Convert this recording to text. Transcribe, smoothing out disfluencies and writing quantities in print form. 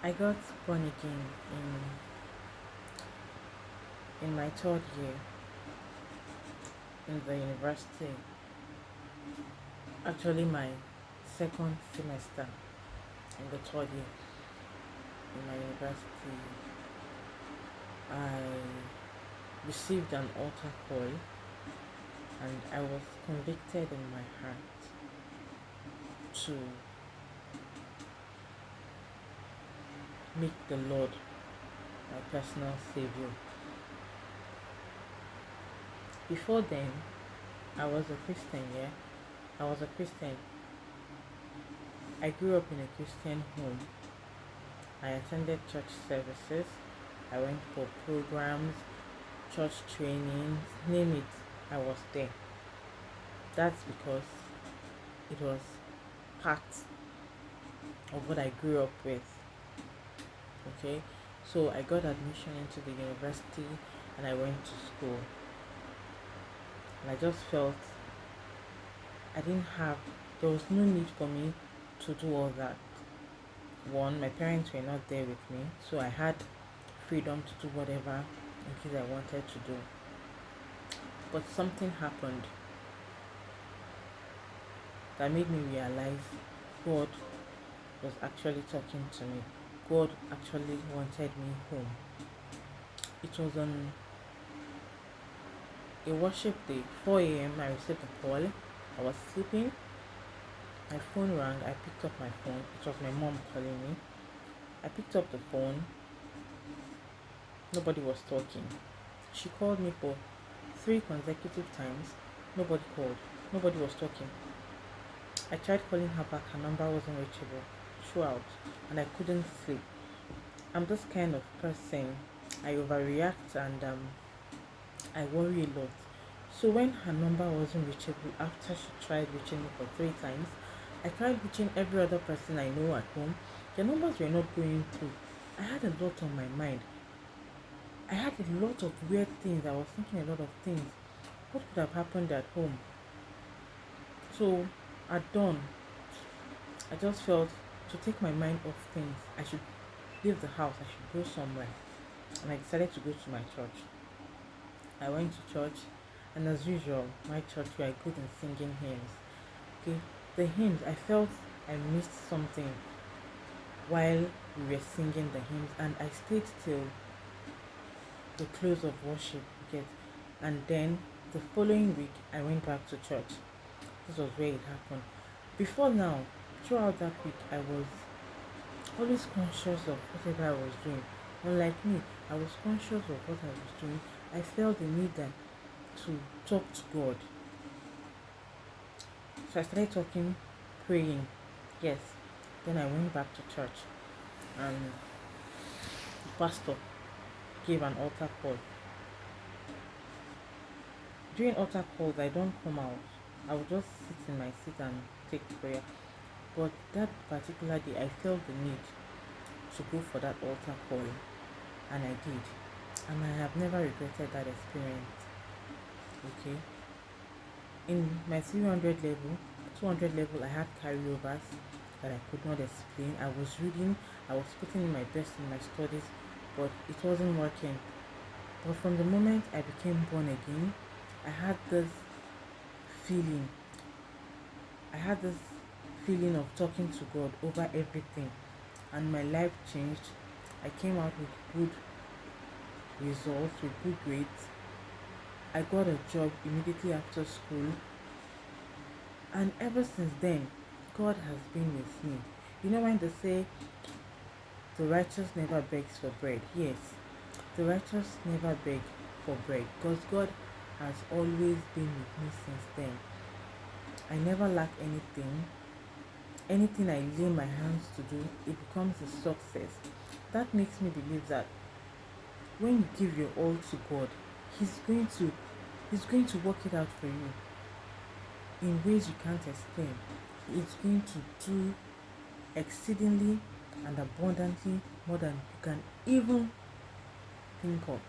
I got born again in my third year in the university. Actually, my second semester in the third year in my university. I received an altar call, and I was convicted in my heart to make the Lord my personal savior. Before then, I was a Christian, yeah. I was a Christian. I grew up in a Christian home. I attended church services. I went for programs, church trainings, name it, I was there. That's because it was part of what I grew up with. Okay, so I got admission into the university and I went to school. And I just felt I didn't have, there was no need for me to do all that. One, my parents were not there with me, so I had freedom to do whatever in case I wanted to do. But something happened that made me realize God was actually talking to me. God actually wanted me home. It was on a worship day, 4 a.m. I received a call. I was sleeping. My phone rang. I picked up my phone. It was my mom calling me. I picked up the phone. Nobody was talking. She called me for 3 consecutive times. Nobody called. Nobody was talking. I tried calling her back. Her number wasn't reachable throughout, and I couldn't sleep. I'm this kind of person. I overreact and I worry a lot. So when her number wasn't reachable after she tried reaching me for 3 times, I tried reaching every other person I know at home. Their numbers were not going through. I had a lot on my mind. I had a lot of weird things. I was thinking a lot of things. What could have happened at home? So at dawn, I just felt to take my mind off things. I should leave the house. I should go somewhere. And I decided to go to my church. I went to church, and as usual, my church were good in singing hymns. Okay, the hymns, I felt I missed something while we were singing the hymns, and I stayed till the close of worship. Okay, and then the following week, I went back to church. This was where it happened. Before now, throughout that week, I was always conscious of whatever I was doing. Unlike me, I was conscious of what I was doing. I felt the need to talk to God. So I started talking, praying. Yes. Then I went back to church, and the pastor gave an altar call. During altar calls, I don't come out. I would just sit in my seat and take prayer. But that particular day, I felt the need to go for that altar call, and I did. And I have never regretted that experience. Okay. In my 300 level, 200 level, I had carryovers that I could not explain. I was reading, I was putting in my best in my studies, but it wasn't working. But from the moment I became born again, I had this feeling. I had this feeling of talking to God over everything, and my life changed. I came out with good results, with good grades. I got a job immediately after school, and ever since then, God has been with me. You know when they say the righteous never begs for bread? Yes, the righteous never beg for bread because God has always been with me since then. I never lack anything. Anything I lay my hands to do, it becomes a success. That makes me believe that when you give your all to God, He's going to work it out for you in ways you can't explain. It's going to do exceedingly and abundantly more than you can even think of.